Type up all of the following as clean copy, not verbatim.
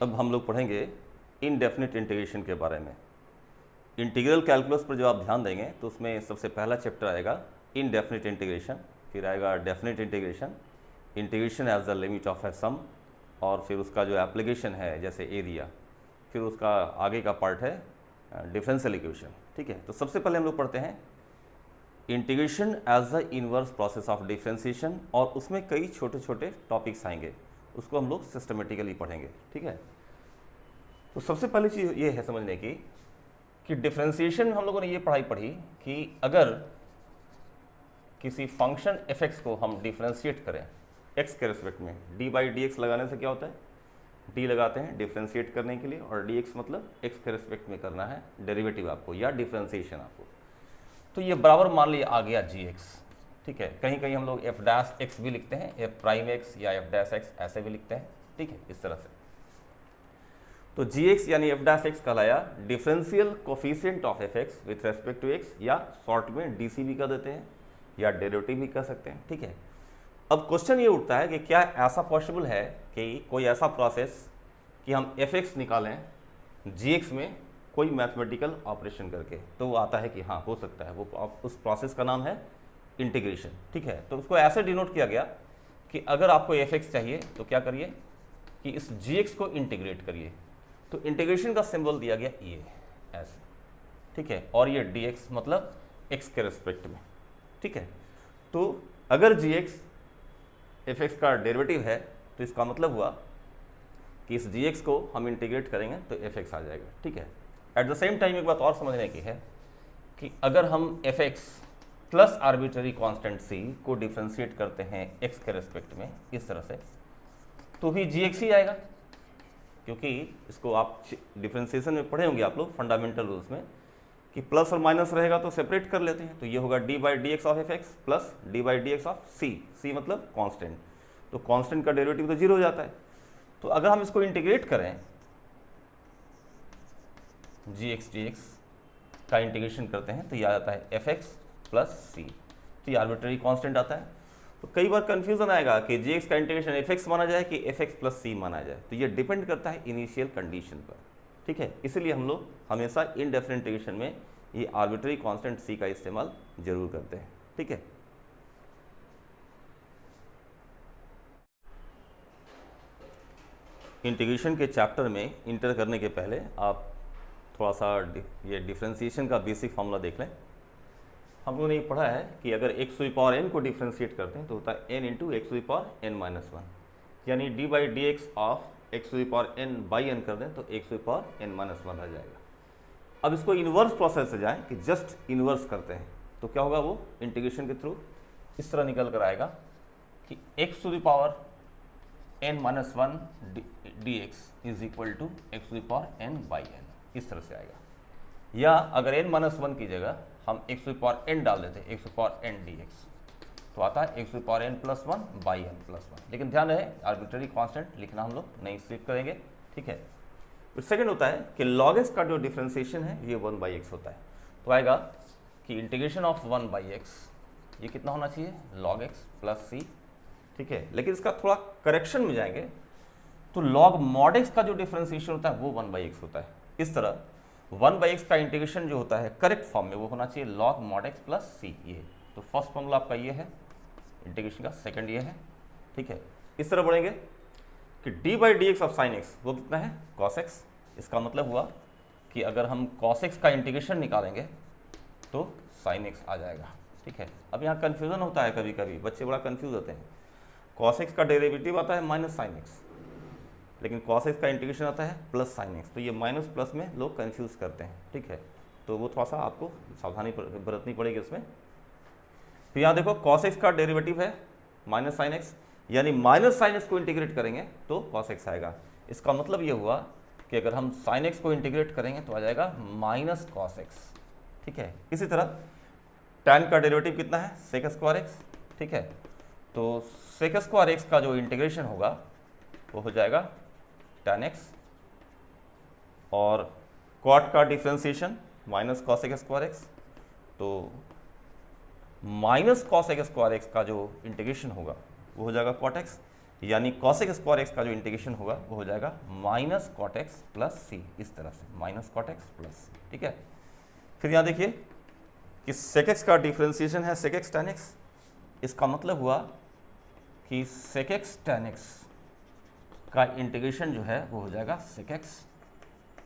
अब हम लोग पढ़ेंगे इनडेफिनिट इंटीग्रेशन के बारे में। इंटीग्रल कैलकुलस पर जब आप ध्यान देंगे तो उसमें सबसे पहला चैप्टर आएगा इनडेफिनिट इंटीग्रेशन, फिर आएगा definite integration, integration as the limit of a sum, और फिर उसका जो एप्लीकेशन है जैसे एरिया, फिर उसका आगे का पार्ट है डिफरेंशियल इक्वेशन। ठीक है, तो सबसे पहले हम लोग पढ़ते हैं integration as the inverse process of differentiation, और उसमें कई छोटे छोटे टॉपिक्स आएंगे, उसको हम लोग सिस्टमेटिकली पढ़ेंगे। ठीक है, तो सबसे पहली चीज़ ये है समझने की कि डिफरेंशिएशन हम लोगों ने ये पढ़ी कि अगर किसी फंक्शन f(x) को हम डिफरेंशिएट करें x के रिस्पेक्ट में, d/dx लगाने से क्या होता है, d लगाते हैं डिफरेंशिएट करने के लिए, और dx मतलब x के रिस्पेक्ट में करना है डेरिवेटिव आपको या डिफरेंशिएशन आपको, तो ये बराबर मान लिया आ गया gx। ठीक है, कहीं कहीं हम लोग f' भी लिखते हैं, f'(x) या f' ऐसे भी लिखते हैं। ठीक है, इस तरह से तो gx यानी f' कहलाया differential coefficient of fx with respect to x, या शॉर्ट में dc भी कर देते हैं या डेरिवेटिव भी कर सकते हैं। ठीक है, अब क्वेश्चन ये उठता है कि क्या ऐसा पॉसिबल है कि कोई ऐसा प्रोसेस कि हम fx निकालें gx में कोई मैथमेटिकल ऑपरेशन करके, तो वो आता है कि हाँ हो सकता है, वो उस प्रोसेस का नाम है इंटीग्रेशन। ठीक है, तो उसको ऐसे डिनोट किया गया कि अगर आपको fx चाहिए तो क्या करिए कि इस gx को इंटीग्रेट करिए, तो इंटीग्रेशन का सिंबल दिया गया ये ऐसे। ठीक है, और ये dx मतलब x के रिस्पेक्ट में। ठीक है, तो अगर gx fx का डेरिवेटिव है तो इसका मतलब हुआ कि इस gx को हम इंटीग्रेट करेंगे तो fx आ जाएगा। ठीक है, एट द सेम टाइम एक बात और समझने की है कि अगर हम fx plus arbitrary constant c को डिफरेंशिएट करते हैं x के रिस्पेक्ट में इस तरह से, तो भी gx ही आएगा, क्योंकि इसको आप डिफरेंशिएशन में पढ़े होंगे आप लोग फंडामेंटल रूल्स में कि प्लस और माइनस रहेगा तो सेपरेट कर लेते हैं, तो ये होगा d/dx of fx plus d/dx of c मतलब कांस्टेंट, तो कांस्टेंट का डेरिवेटिव तो जीरो हो जाता है। तो अगर हम इसको इंटीग्रेट करें gx का इंटीग्रेशन करते हैं तो ये आ जाता है fx प्लस c, तो ये आर्बिट्ररी कांस्टेंट आता है। तो कई बार कंफ्यूजन आएगा कि gx का इंटीग्रेशन fx माना जाए कि fx प्लस c माना जाए, तो ये डिपेंड करता है इनिशियल कंडीशन पर। ठीक है, इसलिए हम लोग हमेशा इनडेफिनिट इंटीग्रेशन में ये आर्बिट्ररी कांस्टेंट c का इस्तेमाल जरूर करते हैं। ठीक है, इंटीग्रेशन के चैप्टर में इंटर करने के पहले आप थोड़ा सा ये डिफरेंशिएशन का बेसिक फॉर्मूला देख लें। हम लोगों ने ये पढ़ा है कि अगर x⁴n को डिफरेंशिएट करते हैं तो होता है n इंटू x⁴n-1, यानी d/dx ऑफ x⁴n/n कर दें तो x⁴n-1 रह जाएगा। अब इसको इन्वर्स प्रोसेस से जाएं कि जस्ट इन्वर्स करते हैं तो क्या होगा, वो इंटीग्रेशन के थ्रू इस तरह निकल कर आएगा कि x⁴n-1 dx is equal to x⁴n/n, इस तरह से आएगा। या अगर n-1 की जगह हम x⁴n डाल देते हैं x⁴n dx तो आता है x⁴n+1/n+1, लेकिन ध्यान रहे आर्बिट्ररी कांस्टेंट लिखना हम लोग नहीं स्लिप करेंगे। ठीक है, फिर सेकंड होता है कि log x का जो डिफरेंशिएशन है ये 1/x होता है, तो आएगा कि इंटीग्रेशन ऑफ 1/x ये कितना होना चाहिए log x प्लस c। ठीक है, लेकिन इसका थोड़ा करेक्शन में जाएंगे तो log mod x का जो डिफरेंशिएशन होता है वो 1/x होता है। इस तरह 1/x का इंटीग्रेशन जो होता है करेक्ट फॉर्म में वो होना चाहिए log mod x plus c। ये तो फर्स्ट फॉर्मूला आपका ये है इंटीग्रेशन का, सेकंड ये है। ठीक है, इस तरह बढ़ेंगे कि d/dx ऑफ sin x वो कितना है cos x। इसका मतलब हुआ कि अगर हम cos x का इंटीग्रेशन निकालेंगे तो sin x आ जाएगा। ठीक है, अब यहाँ कन्फ्यूजन होता है, कभी कभी बच्चे बड़ा कन्फ्यूज होते हैं। cos x का डेरिवेटिव आता है माइनस sin x, लेकिन cos x का इंटीग्रेशन आता है प्लस sin x, तो ये माइनस प्लस में लोग कंफ्यूज करते हैं। ठीक है, तो वो थोड़ा सा आपको सावधानी बरतनी पड़ेगी इसमें। तो यहाँ देखो cos x का डेरिवेटिव है माइनस sin x, यानी माइनस sin x को इंटीग्रेट करेंगे तो cos x आएगा। इसका मतलब ये हुआ कि अगर हम sin x को इंटीग्रेट करेंगे तो आ जाएगा माइनस cos x। ठीक है, इसी तरह tan का डेरिवेटिव कितना है sec²x। ठीक है, तो sec² का जो इंटीग्रेशन होगा वो हो जाएगा tan x, और cot का डिफरेंशिएशन माइनस cos² तो माइनस cos² का जो इंटीग्रेशन होगा वो हो जाएगा cot x, यानी कॉसेक स्क्वायर एक्स का जो इंटीग्रेशन होगा वो हो जाएगा माइनस कॉट एक्स प्लस सी, इस तरह से माइनस कॉट एक्स प्लस सी, ठीक है। फिर यहाँ देखिए कि सेक एक्स का डिफ्रेंसिएशन है सेक एक्स टेन एक्स, इसका मतलब हुआ कि सेक एक्स टेन एक्स का इंटीग्रेशन जो है वो हो जाएगा सेक एक्स,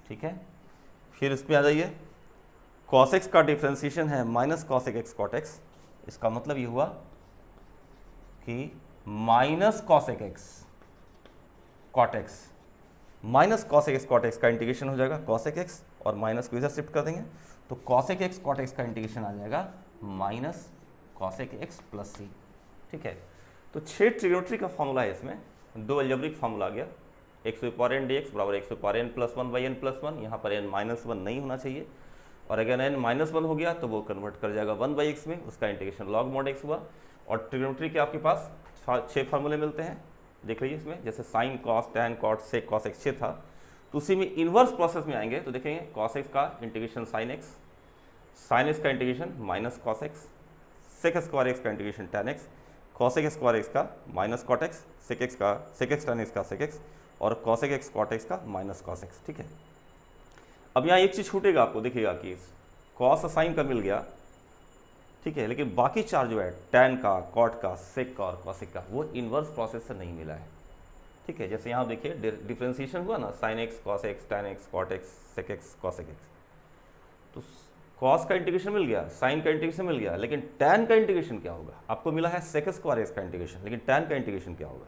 ठीक है। फिर इसमें आ जाइए, कॉस एक्स का डिफ्रेंसिएशन है minus cosec x cot x, इसका मतलब ये हुआ कि minus cosec x cot x, minus cosec x cot x का इंटीग्रेशन हो जाएगा कॉसेक एक्स और माइनस को इधर शिफ्ट कर देंगे तो कॉसेक एक्स कॉट एक्स का इंटीग्रेशन आ जाएगा माइनस कॉसेक एक्स प्लस सी, ठीक है। तो 6 ट्रिग्नोमेट्री का फॉर्मूला है, इसमें 2 अलजेब्रिक फार्मूला आ गया, x power n d x बराबर x power n plus one by n plus one, यहाँ पर एन माइनस वन नहीं होना चाहिए, और अगर एन माइनस वन हो गया तो वो कन्वर्ट कर जाएगा 1 बाई एक्स में, उसका इंटीग्रेशन लॉग मॉड एक्स हुआ। और ट्रिग्नोमेट्री के आपके पास 6 फार्मूले मिलते हैं, देख लीजिए इसमें, जैसे sine cos tan cot sec cos x 6 था, तो उसी में इन्वर्स प्रोसेस में आएंगे तो देखेंगे कॉस एक्स का इंटीग्रेशन साइन एक्स का integration minus cos x, sec square x का integration tan x, cosec square x का minus cot x, sec x tan x का सेक एक्स, और कॉसेक एक्स कॉट एक्स का minus cos x, ठीक है। अब यहाँ एक चीज़ छूटेगा आपको, देखिएगा कि कॉस साइन का मिल गया, ठीक है, लेकिन बाकी 4 जो है टैन का, कॉट का, सेक का और कॉसेक का, वो इन्वर्स प्रोसेस से नहीं मिला है, ठीक है। जैसे यहाँ देखिए डिफ्रेंसिएशन हुआ ना, sine x cos x tan x cot x sec x cosec x, तो कॉस का इंटीग्रेशन मिल गया, साइन का इंटीग्रेशन मिल गया, लेकिन टैन का इंटीग्रेशन क्या होगा? आपको मिला है सेक स्क्वायर एक्स का इंटीग्रेशन, लेकिन टैन का इंटीग्रेशन क्या होगा?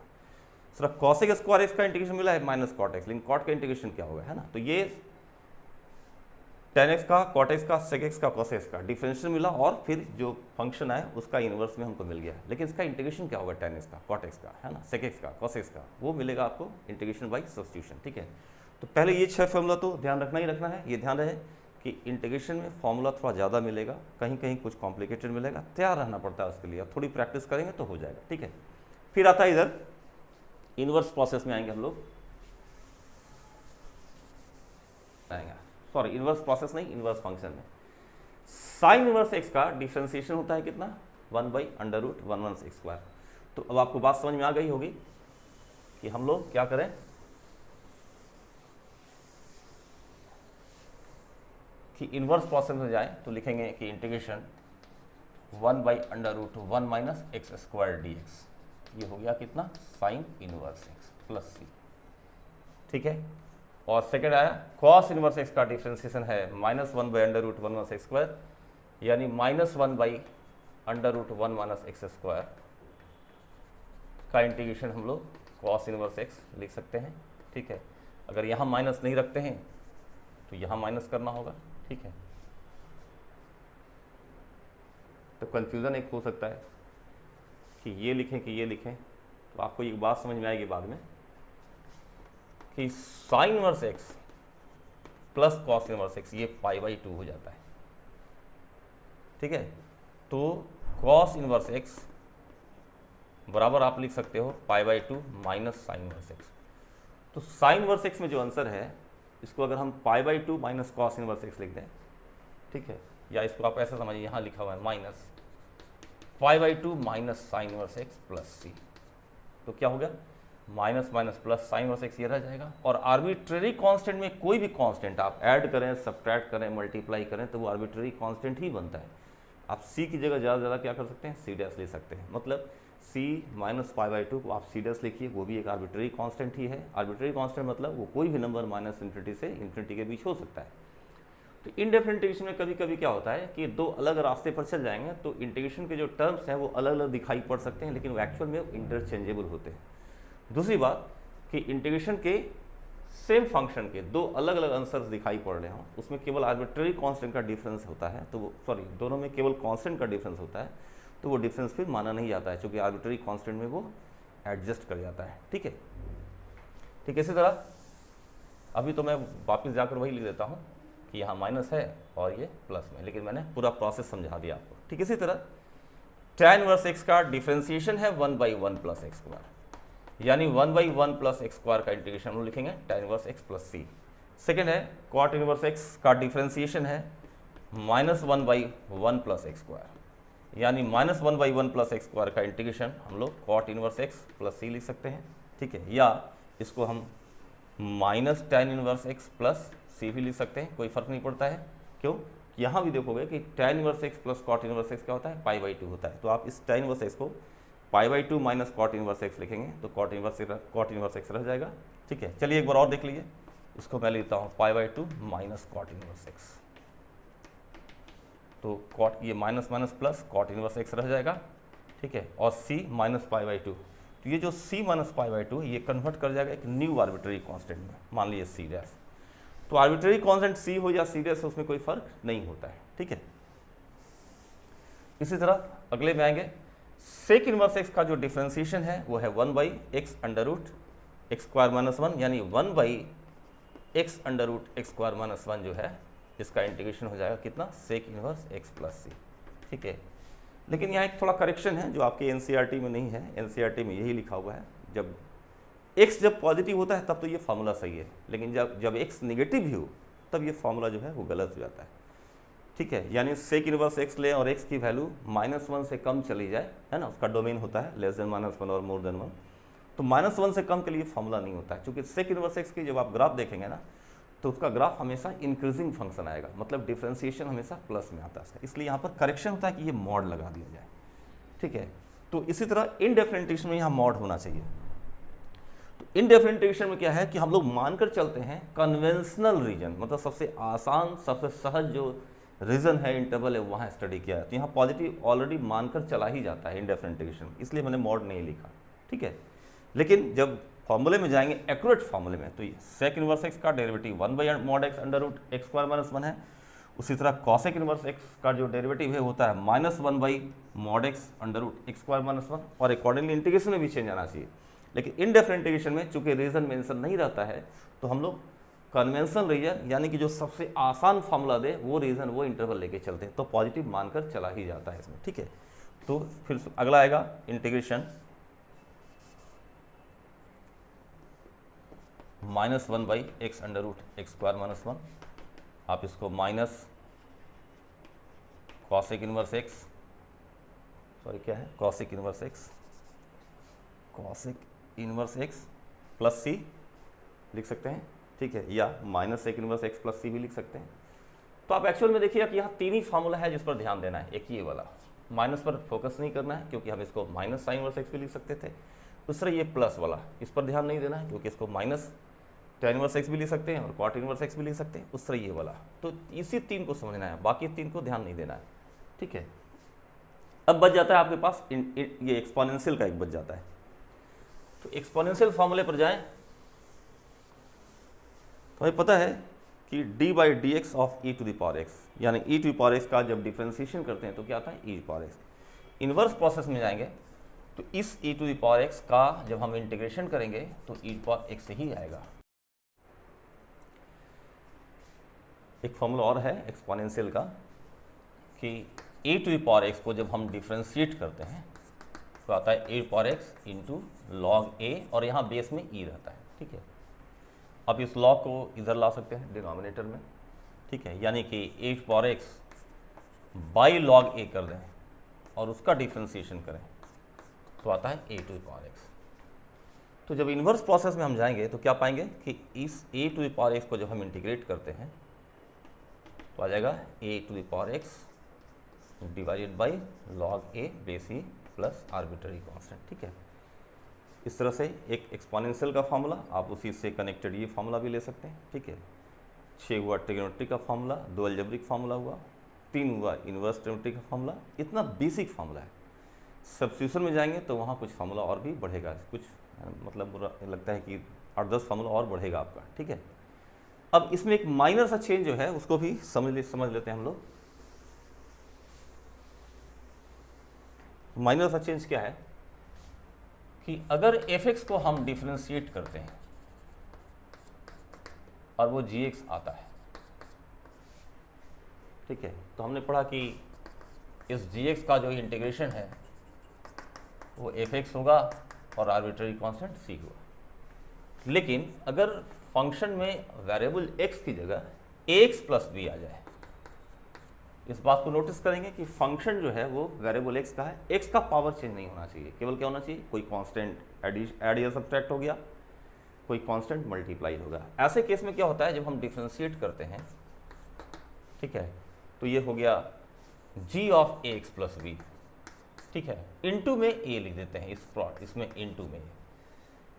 सिर्फ कॉसेक स्क्वायर एक्स का इंटीग्रेशन मिला है माइनस कॉट एक्स, लेकिन कॉट का इंटीग्रेशन क्या होगा, है ना। तो ये टैन एक्स का, कॉट एक्स का, सेक एक्स का, कॉस एक्स का डिफरेंशियल मिला, और फिर जो फंक्शन है उसका इन्वर्स में हमको मिल गया, लेकिन इसका इंटीग्रेशन क्या होगा? टैन एक्स का, कॉट एक्स का, है ना, सेक एक्स का, कॉस एक्स का, वो मिलेगा आपको इंटीग्रेशन बाई सब्स्टिट्यूशन, ठीक है। तो पहले ये 6 फॉर्मूला तो ध्यान रखना ही रखना है, ये ध्यान रहे कि इंटीग्रेशन में फॉर्मूला थोड़ा ज़्यादा मिलेगा, कहीं कहीं कुछ कॉम्प्लिकेटेड मिलेगा, तैयार रहना पड़ता है उसके लिए, अब थोड़ी प्रैक्टिस करेंगे तो हो जाएगा, ठीक है। फिर आता है इधर इन्वर्स प्रोसेस में आएंगे हम लोग, आएंगे सॉरी इन्वर्स प्रोसेस नहीं, इन्वर्स फंक्शन में साइन इन्वर्स एक्स का डिफरेंशिएशन होता है कितना? 1/√116²। तो अब आपको बात समझ में आ गई होगी कि हम लोग क्या करें कि इन्वर्स प्रोसेस में जाएं तो लिखेंगे कि इंटीग्रेशन 1/√1 - x² dx, ये हो गया कितना? साइन इनवर्स एक्स प्लस सी, ठीक है। और सेकेंड आया कॉस इनवर्स एक्स का डिफ्रेंसिएशन है -1/√1 - x², यानी -1/√1 - x² का इंटीग्रेशन हम लोग कॉस इनवर्स एक्स लिख सकते हैं, ठीक है। अगर यहाँ माइनस नहीं रखते हैं तो यहाँ माइनस करना होगा, ठीक है। तो कंफ्यूजन एक हो सकता है कि ये लिखें कि ये लिखें, तो आपको एक बात समझ में आएगी बाद में कि sign inverse x plus cos inverse x ये π/2 हो जाता है, ठीक है। तो कॉस इनवर्स एक्स बराबर आप लिख सकते हो π/2 माइनस साइन इनवर्स एक्स। तो साइन इनवर्स एक्स में जो आंसर है इसको अगर हम π/2 माइनस कॉस इनवर्स एक्स लिख दें, ठीक है, या इसको आप ऐसा समझिए, यहाँ लिखा हुआ है minus π/2 minus sine inverse x plus C, तो क्या हो गया? Minus minus plus sine inverse x ये रह जाएगा, और आर्बिट्रेरी कांस्टेंट में कोई भी कांस्टेंट आप ऐड करें, सब्ट्रैक्ट करें, मल्टीप्लाई करें तो वो आर्बिट्रेरी कांस्टेंट ही बनता है। आप सी की जगह ज़्यादा से ज़्यादा क्या कर सकते हैं? सी डैश ले सकते हैं, मतलब सी माइनस π/2 को आप सी डैश लिखिए, वो भी एक आर्बिट्रेरी कांस्टेंट ही है। आर्बिट्रेरी कांस्टेंट मतलब वो कोई भी नंबर -∞ से ∞ के बीच हो सकता है। तो इनडेफिनिट इंटीग्रेशन में कभी कभी क्या होता है कि 2 अलग रास्ते पर चल जाएंगे तो इंटीग्रेशन के जो टर्म्स हैं वो अलग अलग दिखाई पड़ सकते हैं, लेकिन वो एक्चुअल में इंटरचेंजेबल होते हैं। दूसरी बात कि इंटीग्रेशन के सेम फंक्शन के 2 अलग अलग आंसर्स दिखाई पड़ रहे हों, उसमें केवल आर्बिट्रेरी कांस्टेंट का डिफरेंस होता है, तो वो दोनों में केवल कांस्टेंट का डिफरेंस होता है, तो वो डिफरेंस फिर माना नहीं जाता है, क्योंकि आर्बिट्रेरी कांस्टेंट में वो एडजस्ट कर जाता है, ठीक है। ठीक, इसी तरह अभी तो मैं वापस जाकर वही लिख देता हूँ कि यहाँ माइनस है और ये प्लस में, लेकिन मैंने पूरा प्रोसेस समझा दिया आपको, ठीक। इसी तरह tan इनवर्स एक्स का डिफरेंशिएशन है 1/1 + x², यानी 1/1 + x² का इंटीग्रेशन हम लिखेंगे tan इनवर्स एक्स प्लस सी। सेकेंड है cot इनवर्स एक्स का डिफरेंशिएशन है -1/1 + x², यानी -1/1 प्लस एक्स स्क्वायर का इंटीग्रेशन हम लोग कॉट इनवर्स एक्स प्लस सी लिख सकते हैं, ठीक है। या इसको हम -tan इनवर्स एक्स प्लस सी भी लिख सकते हैं, कोई फर्क नहीं पड़ता है। क्यों? यहाँ भी देखोगे कि tan inverse x plus cot inverse x क्या होता है, π/2 होता है। तो आप इस tan इनवर्स एक्स को π/2 माइनस कॉट इनवर्स एक्स लिखेंगे तो कॉट इनवर्स एक्स रह जाएगा, ठीक है। चलिए एक बार और देख लीजिए, इसको मैं लेता हूँ π/2 माइनस कॉट इनवर्स एक्स, तो कॉट ये minus minus plus cot inverse x रह जाएगा, ठीक है। और c माइनस π/2, तो ये जो c माइनस π/2 ये कन्वर्ट कर जाएगा एक न्यू आर्बिट्ररी कांस्टेंट में, मान लीजिए c डैश। तो आर्बिट्ररी कांस्टेंट c हो या c डैश, उसमें कोई फर्क नहीं होता है, ठीक है। इसी तरह अगले में आएंगे, सेक इनवर्स एक्स का जो डिफ्रेंसिएशन है वो है 1/x√x²-1, यानी 1/x√x²-1 जो है इसका इंटीग्रेशन हो जाएगा कितना, सेक इनवर्स एक्स प्लस सी, ठीक है। लेकिन यहाँ एक थोड़ा करेक्शन है जो आपके एनसीईआरटी में नहीं है, एनसीईआरटी में यही लिखा हुआ है, जब x जब पॉजिटिव होता है तब तो ये फार्मूला सही है, लेकिन जब x नेगेटिव भी हो तब ये फार्मूला जो है वो गलत हो जाता है, ठीक है। यानी सेक इनवर्स एक्स लें और x की वैल्यू -1 से कम चली जाए, है ना, उसका डोमेन होता है लेस देन -1 और मोर देन 1, तो -1 से कम के लिए फार्मूला नहीं होता है, क्योंकि सेक इनवर्स एक्स की जब आप ग्राफ देखेंगे ना तो उसका ग्राफ हमेशा इंक्रीजिंग फंक्शन आएगा, मतलब डिफ्रेंसिएशन हमेशा प्लस में आता है, इसलिए यहाँ पर करेक्शन होता है कि ये मॉड लगा दिया जाए, ठीक है। तो इसी तरह इनडेफिनिटेशन में यहाँ मॉड होना चाहिए। तो इनडेफिनिटेशन में क्या है कि हम लोग मानकर चलते हैं कन्वेंशनल रीजन, मतलब सबसे आसान सबसे सहज जो रीजन है इंटरवल है वहाँ स्टडी किया है, तो यहाँ पॉजिटिव ऑलरेडी मानकर चला ही जाता है इंडेफिनिटेशन, इसलिए मैंने मॉड नहीं लिखा, ठीक है। लेकिन जब फॉर्मूले में जाएंगे एक्यूरेट फॉर्मूले में, तो ये सेक इनवर्स एक्स का डेरिवेटिव 1/(x√x²-1) है। उसी तरह कॉसेक इनवर्स एक्स का जो डेरिवेटिव है होता है -1/(x√x²-1) और अकॉर्डिंगली इंटीग्रेशन में भी चेंज आना चाहिए। लेकिन इनडेफिनिटेशन में चूंकि रीजन मेंशन नहीं रहता है तो हम लोग कन्वेंशनल रीजन यानी कि जो सबसे आसान फॉर्मूला दे वो रीजन वो इंटरवल लेके चलते हैं, तो पॉजिटिव मानकर चला ही जाता है इसमें, ठीक है। तो फिर अगला आएगा इंटीग्रेशन -1/(x√x²-1), आप इसको minus cosec inverse x, sorry क्या है, कॉसेक इनवर्स एक्स प्लस सी लिख सकते हैं, ठीक है, या -सेक इनवर्स एक्स प्लस सी भी लिख सकते हैं। तो आप एक्चुअल में देखिए कि यहाँ तीन ही फार्मूला है जिस पर ध्यान देना है, एक ये वाला माइनस पर फोकस नहीं करना है क्योंकि हम इसको माइनस साइन इनवर्स एक्स भी लिख सकते थे, दूसरा ये प्लस वाला इस पर ध्यान नहीं देना है क्योंकि इसको माइनस tan इनवर्स एक्स भी लिख सकते हैं और कॉट इनवर्स एक्स भी लिख सकते हैं, उस तरह ये वाला, तो इसी तीन को समझना है, बाकी तीन को ध्यान नहीं देना है, ठीक है। अब बच जाता है आपके पास ये एक्सपोनेंशियल का एक बच जाता है, तो एक्सपोनेंशियल फॉर्मूले पर जाएं तो हमें पता है कि d/dx ऑफ e⁴x, यानी e⁴x का जब डिफ्रेंसिएशन करते हैं तो क्या आता है e⁴x। इन्वर्स प्रोसेस में जाएंगे तो इस e⁴x का जब हम इंटीग्रेशन करेंगे तो e⁴x ही आएगा। एक फॉर्मूला और है एक्सपोनेंशियल का कि e⁴x को जब हम डिफ्रेंशिएट करते हैं तो आता है e⁴x इंटू log a, और यहाँ बेस में e रहता है, ठीक है। अब इस log को इधर ला सकते हैं डिनोमिनेटर में, ठीक है, यानी कि e⁴x बाई log a कर दें और उसका डिफ्रेंशिएशन करें तो आता है a⁴x। तो जब इन्वर्स प्रोसेस में हम जाएंगे तो क्या पाएंगे कि इस a⁴x को जब हम इंटीग्रेट करते हैं तो आ जाएगा a⁴x divided by log a base e plus arbitrary constant, ठीक है। इस तरह से एक एक्सपोनेंशियल का फार्मूला, आप उसी से कनेक्टेड ये फार्मूला भी ले सकते हैं, ठीक है। 6 हुआ ट्रिग्नोमेट्री का फार्मूला, 2 अलजेब्रिक फार्मूला हुआ, 3 हुआ इन्वर्स ट्रिग्नोमेट्री का फार्मूला, इतना बेसिक फार्मूला है। सब्स्टिट्यूशन में जाएंगे तो वहाँ कुछ फार्मूला और भी बढ़ेगा, कुछ मतलब लगता है कि 8-10 फार्मूला और बढ़ेगा आपका, ठीक है। अब इसमें एक माइनर सा चेंज जो है उसको भी समझ लेते हैं हम लोग। माइनर सा चेंज क्या है कि अगर f(x) को हम डिफरेंशिएट करते हैं और वो gx आता है, ठीक है, तो हमने पढ़ा कि इस gx का जो इंटीग्रेशन है वो f(x) होगा और आर्बिट्ररी कांस्टेंट c होगा। लेकिन अगर फंक्शन में वेरिएबल x की जगह ax प्लस b आ जाए इस बात को नोटिस करेंगे कि फंक्शन जो है वो वेरिएबल एक्स का है, एक्स का पावर चेंज नहीं होना चाहिए, केवल क्या होना चाहिए, कोई कांस्टेंट ऐड या सब्ट्रैक्ट हो गया, कोई कांस्टेंट मल्टीप्लाई होगा। ऐसे केस में क्या होता है, जब हम डिफ्रेंशिएट करते हैं, ठीक है, तो ये हो गया g of A x plus B, ठीक है, इनटू में a लिख देते हैं, इसमें इनटू में,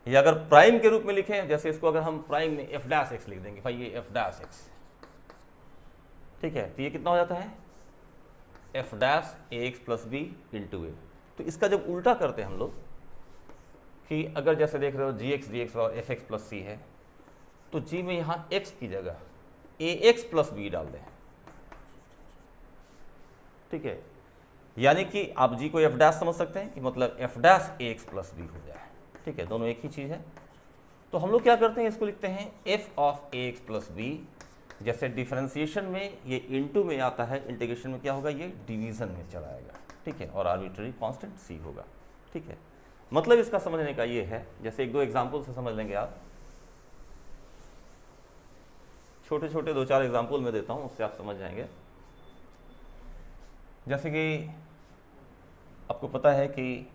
या अगर प्राइम के रूप में लिखें, जैसे इसको अगर हम प्राइम में f डैश एक्स लिख देंगे, भाई ये f डैश एक्स, ठीक है, तो ये कितना हो जाता है f डैश ए एक्स प्लस बी इंटू ए। तो इसका जब उल्टा करते हैं हम लोग कि अगर जैसे देख रहे हो जी एक्स डी एक्स और एफ एक्स प्लस सी है, तो g में यहाँ x की जगह ए एक्स प्लस बी डाल दें, ठीक है, यानी कि आप g को f डैश समझ सकते हैं कि मतलब f डैश ए एक्स प्लस बी हो जाए, ठीक है, दोनों एक ही चीज़ है। तो हम लोग क्या करते हैं, इसको लिखते हैं f of A x plus B, जैसे डिफरेंशिएशन में ये इनटू में आता है, इंटीग्रेशन में क्या होगा, ये डिवीजन में चला आएगा, ठीक है, और आर्बिट्ररी कांस्टेंट c होगा, ठीक है। मतलब इसका समझने का ये है, जैसे एक दो एग्जांपल से समझ लेंगे आप, छोटे छोटे दो चार एग्जांपल मैं देता हूँ, उससे आप समझ जाएंगे। जैसे कि आपको पता है कि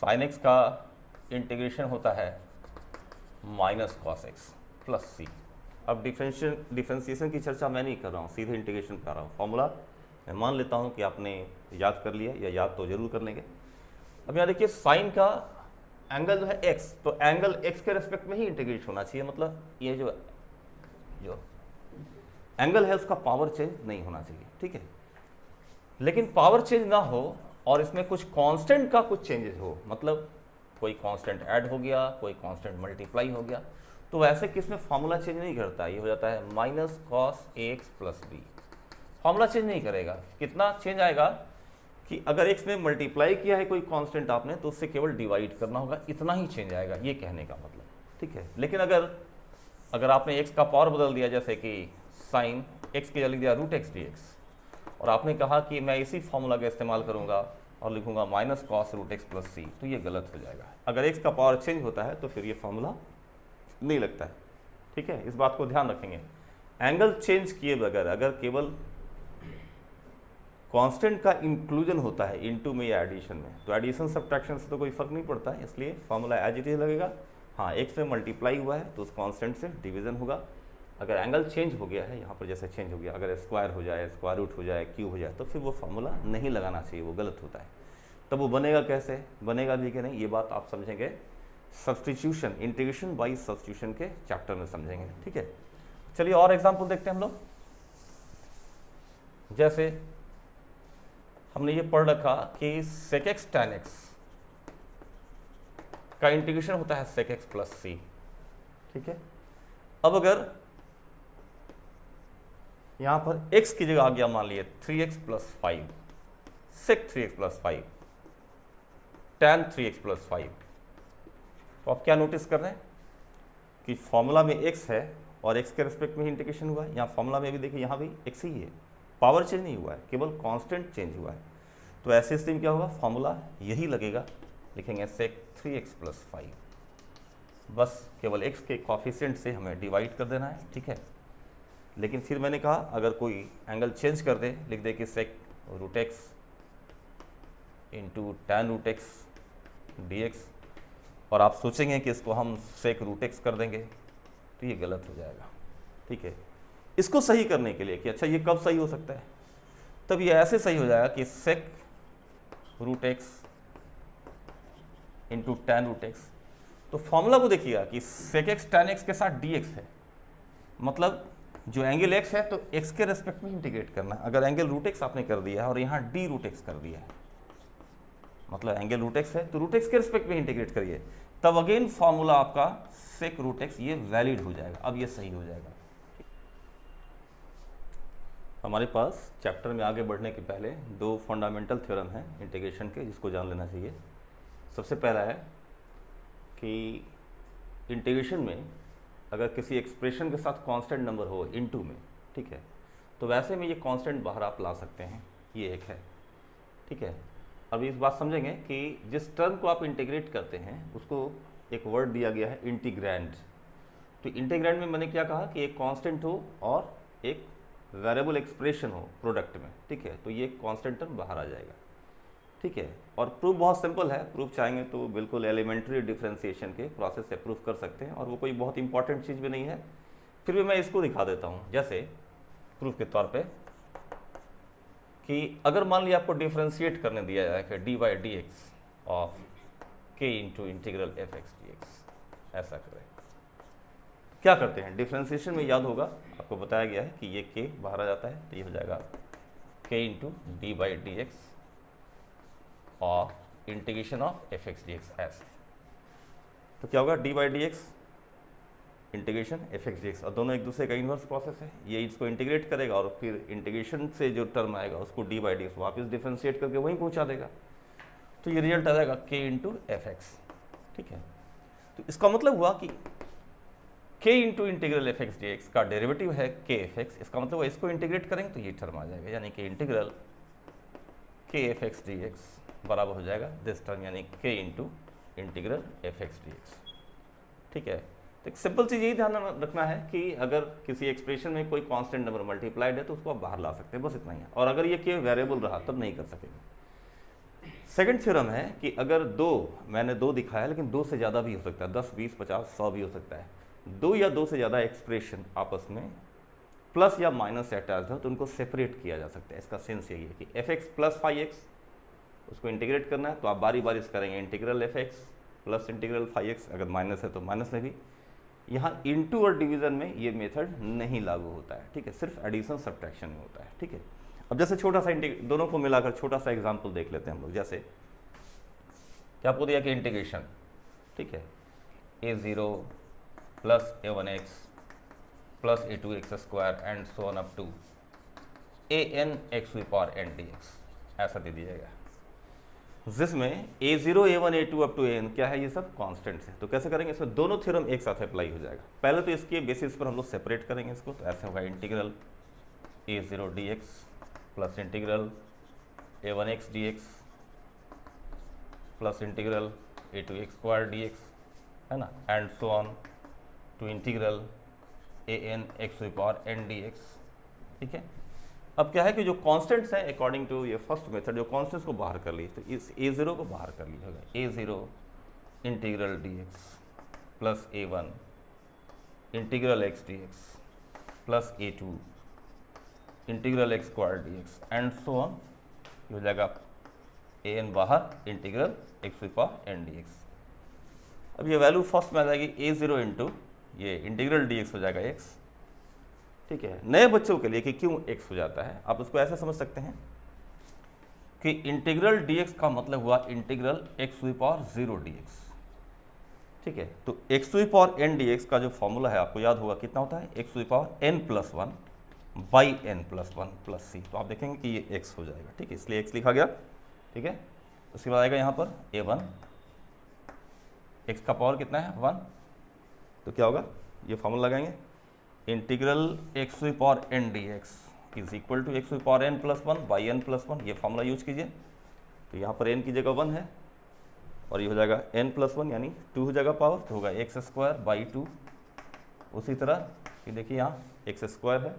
साइन एक्स का इंटीग्रेशन होता है माइनस कॉस एक्स प्लस सी। अब डिफ्रेंशिएशन की चर्चा मैं नहीं कर रहा हूँ, सीधे इंटीग्रेशन कर रहा हूँ। फॉर्मूला मैं मान लेता हूँ कि आपने याद कर लिया, या याद तो जरूर कर लेंगे। अब यहाँ देखिए साइन का एंगल जो है एक्स, तो एंगल एक्स के रेस्पेक्ट में ही इंटीग्रेट होना चाहिए, मतलब ये जो एंगल है उसका पावर चेंज नहीं होना चाहिए, ठीक है। लेकिन पावर चेंज ना हो और इसमें कुछ कांस्टेंट का कुछ चेंजेस हो, मतलब कोई कांस्टेंट ऐड हो गया, कोई कांस्टेंट मल्टीप्लाई हो गया, तो वैसे किस में फार्मूला चेंज नहीं करता, ये हो जाता है minus cos A x plus B. Formula change नहीं करेगा, कितना चेंज आएगा कि अगर एक्स में मल्टीप्लाई किया है कोई कांस्टेंट आपने, तो उससे केवल डिवाइड करना होगा, इतना ही चेंज आएगा, ये कहने का मतलब, ठीक है। लेकिन अगर आपने एक्स का पावर बदल दिया, जैसे कि साइन एक्स की जगह लिख दिया रूट एक्स डी एक्स, और आपने कहा कि मैं इसी फॉर्मूला का इस्तेमाल करूंगा और लिखूंगा minus cos root x plus C, तो ये गलत हो जाएगा। अगर एक्स का पावर चेंज होता है तो फिर ये फॉर्मूला नहीं लगता है, ठीक है, इस बात को ध्यान रखेंगे। एंगल चेंज किए बगैर अगर केवल कांस्टेंट का इंक्लूजन होता है इनटू में या एडिशन में, तो एडिशन सब्ट्रैक्शन से तो कोई फर्क नहीं पड़ता है, इसलिए फॉर्मूला एज इट इज लगेगा। हाँ, एक्स में मल्टीप्लाई हुआ है तो उस कांस्टेंट से डिवीजन होगा। अगर एंगल चेंज हो गया है, यहाँ पर जैसे चेंज हो गया, अगर स्क्वायर हो जाए, स्क्वायर रूट हो जाए, क्यूब हो जाए, तो फिर वो फॉर्मूला नहीं लगाना चाहिए, वो गलत होता है। तब वो बनेगा कैसे, बनेगा भी कि नहीं, ये बात आप समझेंगे सब्स्टिट्यूशन, इंटीग्रेशन बाय सब्स्टिट्यूशन के चैप्टर में समझेंगे, ठीक है। चलिए और एग्जांपल देखते हैं हम लोग। जैसे हमने ये पढ़ रखा कि sec x tan x का इंटीग्रेशन होता है sec x प्लस सी, ठीक है। अब अगर यहां पर x की जगह आ गया, मान लिए 3x plus 5, sec 3x plus 5, tan 3x plus 5, तो आप क्या नोटिस कर रहे हैं कि फॉर्मूला में x है और x के रिस्पेक्ट में ही इंटीग्रेशन हुआ है। यहाँ फॉर्मूला में भी देखिए, यहाँ भी x ही है, पावर चेंज नहीं हुआ है, केवल कांस्टेंट चेंज हुआ है। तो ऐसे स्थिति में क्या होगा, फॉर्मूला यही लगेगा, लिखेंगे sec 3x प्लस 5, बस केवल x के कॉफिशिएंट से हमें डिवाइड कर देना है, ठीक है। लेकिन फिर मैंने कहा अगर कोई एंगल चेंज कर दे, लिख दे कि sec root x into tan root x d x, और आप सोचेंगे कि इसको हम sec रूट एक्स कर देंगे, तो ये गलत हो जाएगा, ठीक है। इसको सही करने के लिए कि अच्छा ये कब सही हो सकता है, तब ये ऐसे सही हो जाएगा कि sec root x into tan root x. तो फॉर्मूला को देखिएगा कि sec x tan x के साथ dx है, मतलब जो एंगल x है तो x के रेस्पेक्ट में इंटीग्रेट करना है। अगर एंगल रूट एक्स आपने कर दिया है और यहाँ d रूट एक्स कर दिया है, मतलब एंगल रूट एक्स है तो रूट एक्स के रेस्पेक्ट में इंटीग्रेट करिए, तब अगेन फॉर्मूला आपका sec रूट एक्स ये वैलिड हो जाएगा, अब ये सही हो जाएगा। हमारे पास चैप्टर में आगे बढ़ने के पहले दो फंडामेंटल थ्योरम हैं इंटीग्रेशन के, जिसको जान लेना चाहिए। सबसे पहला है कि इंटीग्रेशन में अगर किसी एक्सप्रेशन के साथ कांस्टेंट नंबर हो इनटू में, ठीक है, तो वैसे में ये कांस्टेंट बाहर आप ला सकते हैं, ये एक है, ठीक है। अब इस बात समझेंगे कि जिस टर्म को आप इंटीग्रेट करते हैं उसको एक वर्ड दिया गया है इंटीग्रैंड। तो इंटीग्रैंड में मैंने क्या कहा कि एक कांस्टेंट हो और एक वेरिएबल एक्सप्रेशन हो प्रोडक्ट में, ठीक है, तो ये कांस्टेंट टर्म बाहर आ जाएगा, ठीक है। और प्रूफ बहुत सिंपल है, प्रूफ चाहेंगे तो बिल्कुल एलिमेंट्री डिफरेंशिएशन के प्रोसेस से प्रूफ कर सकते हैं, और वो कोई बहुत इंपॉर्टेंट चीज़ भी नहीं है। फिर भी मैं इसको दिखा देता हूँ, जैसे प्रूफ के तौर पे कि अगर मान लिया आपको डिफरेंशिएट करने दिया जाए कि d by d x of k into integral f x d x, ऐसा करें, क्या करते हैं डिफरेंशिएशन में, याद होगा आपको बताया गया है कि ये के बाहर आ जाता है, तो ये हो जाएगा k into d by d x और integration of f x d x, ऐसे। तो क्या होगा, d by d x integration f x d x, और दोनों एक दूसरे का इन्वर्स प्रोसेस है, ये इसको इंटीग्रेट करेगा और फिर इंटीग्रेशन से जो टर्म आएगा उसको डी बाई डी एक्स वापस डिफरेंशिएट करके वहीं पहुंचा देगा, तो ये रिजल्ट आ जाएगा के इंटू एफ एक्स, ठीक है। तो इसका मतलब हुआ कि के into integral f x d x का डेरिवेटिव है के एफ एक्स, इसका मतलब हुआ इसको इंटीग्रेट करेंगे तो ये टर्म आ जाएगा, यानी कि इंटीग्रल के एफ एक्स डी एक्स बराबर हो जाएगा दिस टर्म, यानी के into integral f x d x, ठीक है। तो एक सिंपल चीज़ यही ध्यान रखना है कि अगर किसी एक्सप्रेशन में कोई कांस्टेंट नंबर मल्टीप्लाइड है तो उसको आप बाहर ला सकते हैं, बस इतना ही है। और अगर ये के वेरिएबल रहा तब नहीं कर सकेंगे। सेकंड थ्योरम है कि अगर मैंने दो दिखाया, लेकिन दो से ज़्यादा भी हो सकता है, 10, 20, 50, 100 भी हो सकता है, दो या दो से ज़्यादा एक्सप्रेशन आपस में प्लस या माइनस से अटैच हो तो उनको सेपरेट किया जा सकता है। इसका सेंस यही है कि एफ एक्स प्लस 5x उसको इंटीग्रेट करना है तो आप बारी बारी से करेंगे, integral f x plus integral 5x, अगर माइनस है तो माइनस में भी। यहाँ इनटू और डिवीज़न में ये मेथड नहीं लागू होता है, ठीक है, सिर्फ एडिशन सब्ट्रैक्शन में होता है, ठीक है। अब जैसे छोटा सा दोनों को मिलाकर छोटा सा एग्जाम्पल देख लेते हैं हम लोग। जैसे क्या आपको दिया कि इंटीग्रेशन, ठीक है, a0 plus a1x plus a2x square and so on up to an x to power n dx, ऐसा दे दिया गया, जिसमें a0 a1 a2 up to an क्या है, ये सब कॉन्स्टेंट्स हैं। तो कैसे करेंगे, इसमें दोनों थ्योरम एक साथ अप्लाई हो जाएगा। पहले तो इसके बेसिस पर हम लोग सेपरेट करेंगे इसको, तो ऐसे होगा integral a0 dx plus integral a1x dx plus integral a2x square dx, है ना, and so on to integral an x to power n dx, ठीक है। अब क्या है कि जो कांस्टेंट्स हैं अकॉर्डिंग टू ये फर्स्ट मेथड, जो कांस्टेंट्स को बाहर कर ली, तो इस a0 को बाहर कर लिया होगा, a0 integral dx plus a1 integral x dx plus a2 integral x square dx and so on, हो जाएगा an बाहर integral x to power n dx। अब ये वैल्यू फर्स्ट में आ जाएगी a0 इंटू ये इंटीग्रल dx हो जाएगा x, ठीक है। नए बच्चों के लिए कि क्यों x हो जाता है, आप उसको ऐसे समझ सकते हैं कि इंटीग्रल dx का मतलब हुआ integral x to power 0 dx, ठीक है। तो x to power n dx का जो फॉर्मूला है आपको याद होगा, कितना होता है, x to power n plus 1 by n plus 1 plus c। तो आप देखेंगे कि ये x हो जाएगा, ठीक है, इसलिए x लिखा गया, ठीक है। उसके बाद आएगा यहाँ पर a1, x का पावर कितना है 1, तो क्या होगा, ये फॉर्मूला लगाएंगे, integral x to power n dx is equal to x to power n plus 1 by n plus 1, ये फॉर्मूला यूज कीजिए। तो यहाँ पर n की जगह 1 है और ये हो जाएगा n प्लस 1 यानी 2 हो जाएगा पावर, तो होगा x स्क्वायर बाई 2। उसी तरह ये देखिए यहाँ x स्क्वायर है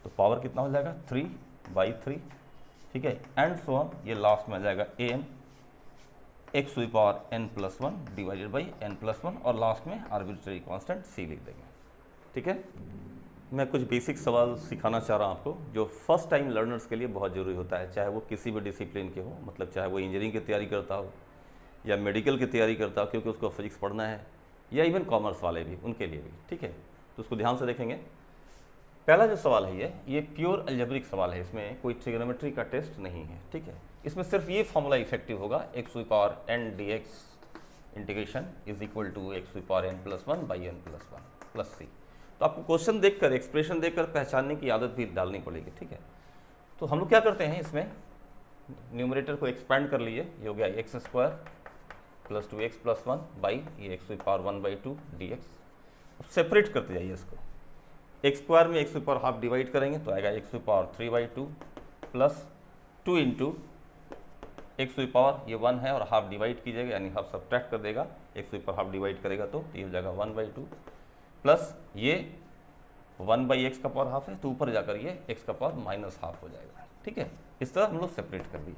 तो पावर कितना हो जाएगा 3 बाई 3, ठीक है, एंड सो ऑन, ये लास्ट में आ जाएगा an x to power n plus 1 divided by n plus 1 और लास्ट में आर्बिट्रेरी कांस्टेंट c लिख देंगे, ठीक है। मैं कुछ बेसिक सवाल सिखाना चाह रहा हूँ आपको, जो फर्स्ट टाइम लर्नर्स के लिए बहुत ज़रूरी होता है, चाहे वो किसी भी डिसिप्लिन के हो, मतलब चाहे वो इंजीनियरिंग की तैयारी करता हो या मेडिकल की तैयारी करता हो, क्योंकि उसको फिजिक्स पढ़ना है, या इवन कॉमर्स वाले भी, उनके लिए भी, ठीक है। तो उसको ध्यान से देखेंगे। पहला जो सवाल है ये प्योर अलजेब्रिक सवाल है, इसमें कोई ट्रिग्नोमेट्री का टेस्ट नहीं है, ठीक है। इसमें सिर्फ ये फॉर्मूला इफेक्टिव होगा, x to power n dx integration is equal to x to power n plus 1 by n plus 1 plus c। तो आपको क्वेश्चन देखकर, एक्सप्रेशन देखकर पहचानने की आदत भी डालनी पड़ेगी, ठीक है। तो हम लोग क्या करते हैं, इसमें न्यूमरेटर को एक्सपैंड कर लिए, ये हो गया x square plus 2x plus 1 by ये x to power 1 by 2 dx। अब सेपरेट करते जाइए इसको, x स्क्वायर में x to power half divide करेंगे तो आएगा x to power 3 by 2 plus 2 into x to power ये 1 है और हाफ डिवाइड कीजिएगा, यानी हाफ सब्ट्रैक्ट कर देगा, x to power half divide करेगा तो ये हो जाएगा 1 बाई 2 प्लस ये 1/x का पावर हाफ है, तो ऊपर जाकर ये x का पावर -½ हो जाएगा। ठीक है, इस तरह हम लोग सेपरेट कर दिए।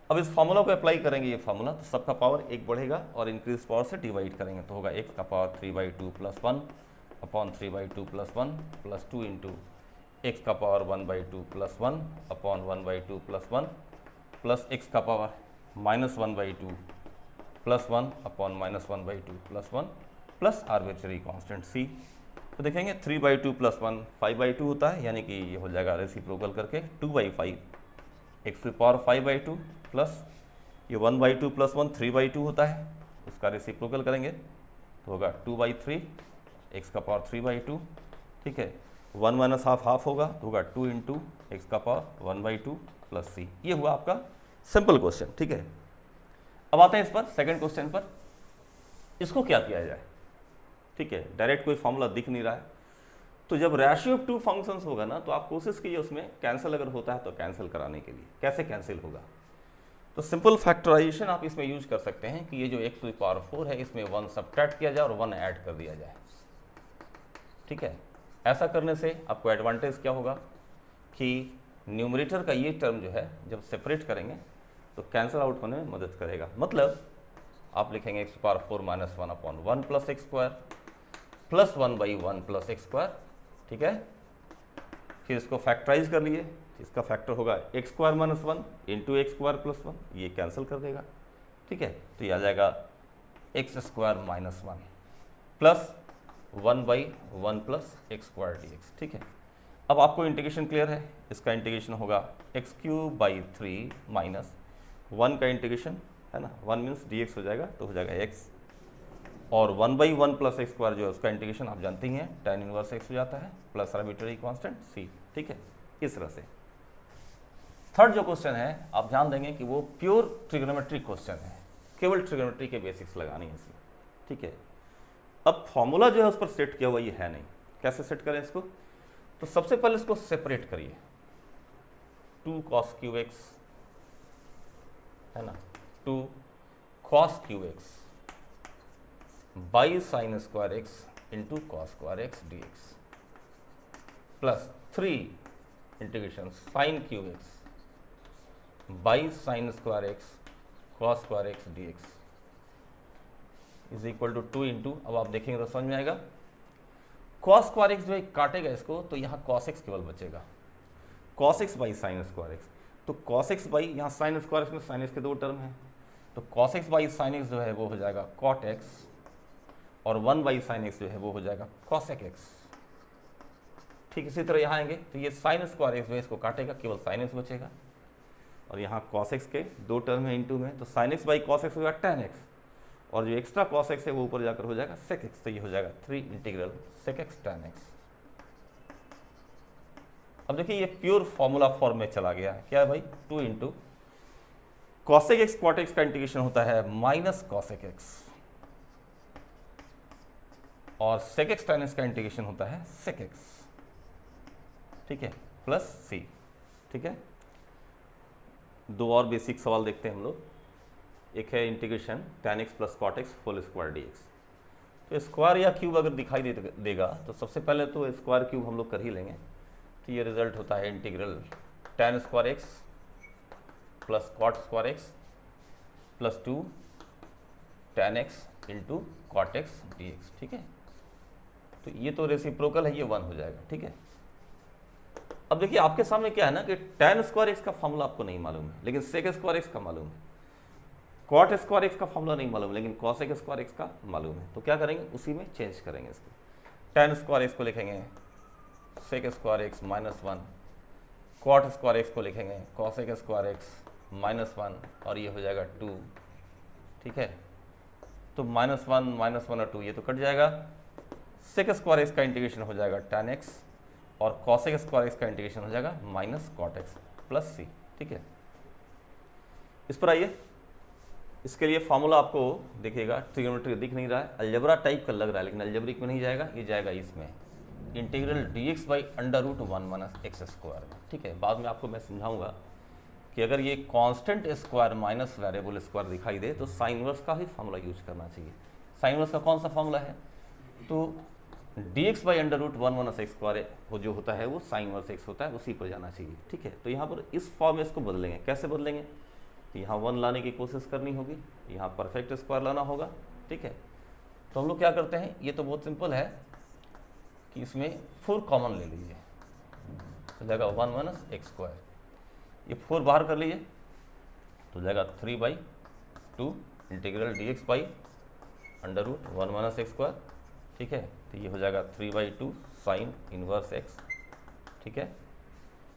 अब इस फॉर्मूला को अप्लाई करेंगे, ये फॉर्मूला, तो सबका पावर 1 बढ़ेगा और इंक्रीज पावर से डिवाइड करेंगे, तो होगा x का power 3/2 + 1 upon 3/2 + 1 plus 2 into x का पावर 1/2 + 1 अपॉन 1/2 + 1 प्लस x का power -1/2 + 1 upon -1/2 + 1 plus arbitrary constant c। तो देखेंगे 3/2 + 1 5/2 होता है, यानी कि ये हो जाएगा रेसिप्रोकल करके 2/5 x की पावर 5/2 प्लस ये 1/2 + 1 3/2 होता है, उसका रेसिप्रोकल करेंगे तो होगा 2/3 x का पावर 3/2। ठीक है, 1 - ½ होगा तो होगा 2 इंटू एक्स का पावर 1/2 प्लस c। ये हुआ आपका सिंपल क्वेश्चन। ठीक है, अब आते हैं इस पर सेकंड क्वेश्चन पर, इसको क्या किया जाए। ठीक है, डायरेक्ट कोई फॉर्मूला दिख नहीं रहा है, तो जब रेशियो ऑफ 2 फंक्शंस होगा ना, तो आप कोशिश कीजिए उसमें कैंसिल अगर होता है तो कैंसिल कराने के लिए। कैसे कैंसिल होगा, तो सिंपल फैक्टराइजेशन आप इसमें यूज कर सकते हैं कि ये जो x⁴ है इसमें 1 सब्ट्रैक्ट किया जाए और 1 ऐड कर दिया जाए। ठीक है, ऐसा करने से आपको एडवांटेज क्या होगा कि न्यूमरेटर का ये टर्म जो है जब सेपरेट करेंगे तो कैंसिल आउट होने में मदद करेगा। मतलब आप लिखेंगे x⁴ -1 upon 1 + x² plus 1/1 + x²। ठीक है, फिर इसको फैक्टराइज कर लिए, इसका फैक्टर होगा x² - 1 इंटू x² + 1, ये कैंसिल कर देगा। ठीक है, तो ये आ जाएगा x² - 1 प्लस 1/1 + x² dx। ठीक है, अब आपको इंटीग्रेशन क्लियर है, इसका इंटीग्रेशन होगा x³ / 3 - 1 का इंटीग्रेशन है ना, 1 मीन्स dx हो जाएगा, तो हो जाएगा x, और 1/1 + x² जो है उसका इंटीग्रेशन आप जानते ही हैं tan इनवर्स x हो जाता है प्लस आर्बिट्रेरी कांस्टेंट c। ठीक है, इस तरह से। थर्ड जो क्वेश्चन है आप ध्यान देंगे कि वो प्योर ट्रिग्नोमेट्रिक क्वेश्चन है, केवल ट्रिग्नोमेट्री के बेसिक्स लगानी है इसमें। ठीक है, अब फॉर्मूला जो है उस पर सेट किया हुआ ये है नहीं, कैसे सेट करें इसको, तो सबसे पहले इसको सेपरेट करिए। 2 cos⁡ है ना, 2 cos⁡ by sin² into cos² dx plus 3 integration sin⁡ by sin² cos² dx is equal to 2 into, अब आप देखेंगे तो समझ में आएगा, cos² जो है काटेगा इसको तो यहाँ cos x केवल बचेगा, cos x बाई sin², तो cos x बाई यहाँ sin² में sin x के 2 टर्म हैं, तो cos x by sin x जो है वो हो जाएगा cot x, और 1/sin x जो है वो हो जाएगा cosec x। ठीक, इसी तरह यहाँ आएंगे तो ये sin² x जो है इसको काटेगा, केवल sin x बचेगा, और यहाँ cos x के 2 टर्म है इंटू में, तो sin x by cos x हो जाएगा tan x, और जो एक्स्ट्रा cos x है वो ऊपर जाकर हो जाएगा sec x, तो ये हो जाएगा 3 integral sec x tan x। अब देखिए ये प्योर फॉर्मूला फॉर्म में चला गया है, क्या है भाई, 2 into cosec x cot x का इंटीग्रेशन होता है माइनस cosec x, और sec x tan x का इंटीग्रेशन होता है sec x। ठीक है, प्लस c। ठीक है, 2 और बेसिक सवाल देखते हैं हम लोग। एक है integration tan x + cot x whole square dx। तो स्क्वायर या क्यूब अगर दिखाई देगा तो सबसे पहले तो स्क्वायर क्यूब हम लोग कर ही लेंगे, तो ये रिजल्ट होता है integral tan² x plus cot² x plus 2 tan x into cot x dx। ठीक है, तो ये तो रेसिप्रोकल है, ये 1 हो जाएगा। ठीक है, अब देखिए आपके सामने क्या है ना कि tan² x का फॉर्मूला आपको नहीं मालूम है, लेकिन sec² x का मालूम है, cot² x का फॉर्मूला नहीं मालूम, लेकिन cosec² x का मालूम है, तो क्या करेंगे उसी में चेंज करेंगे इसको। tan² x को लिखेंगे sec² x -1, cot² x को लिखेंगे cosec² x -1, और ये हो जाएगा 2। ठीक है, तो -1 और 2 ये तो कट जाएगा, sec² x का इंटीग्रेशन हो जाएगा tan x, और cosec² x का इंटीग्रेशन हो जाएगा minus cot x plus c। ठीक है, इस पर आइए, इसके लिए फॉर्मूला आपको देखिएगा ट्रिग्नोमेट्री दिख नहीं रहा है, अलजेब्रा टाइप का लग रहा है, लेकिन अलजेब्रिक में नहीं जाएगा, ये जाएगा इसमें इंटीग्रल dx बाई √1 - x²। ठीक है, बाद में आपको मैं समझाऊंगा कि अगर ये constant square minus variable square दिखाई दे तो साइन इनवर्स का ही फॉर्मूला यूज करना चाहिए। साइन इनवर्स का कौन सा फॉर्मूला है, तो d x by under root 1/(x²) वो जो होता है वो साइन इनवर्स एक्स होता है, उसी पर जाना चाहिए। ठीक है, तो यहाँ पर इस फॉर्म में इसको बदलेंगे। कैसे बदलेंगे? यहाँ 1 लाने की कोशिश करनी होगी, यहाँ परफेक्ट स्क्वायर लाना होगा। ठीक है, तो हम लोग क्या करते हैं, ये तो बहुत सिंपल है कि इसमें 4 कॉमन ले लीजिए, तो जाएगा 1/(x²), ये 4 बाहर कर लीजिए तो जाएगा 3/2 integral d x by under root 1/(x²). ठीक है, तो ये हो जाएगा 3/2 साइन इनवर्स एक्स। ठीक है,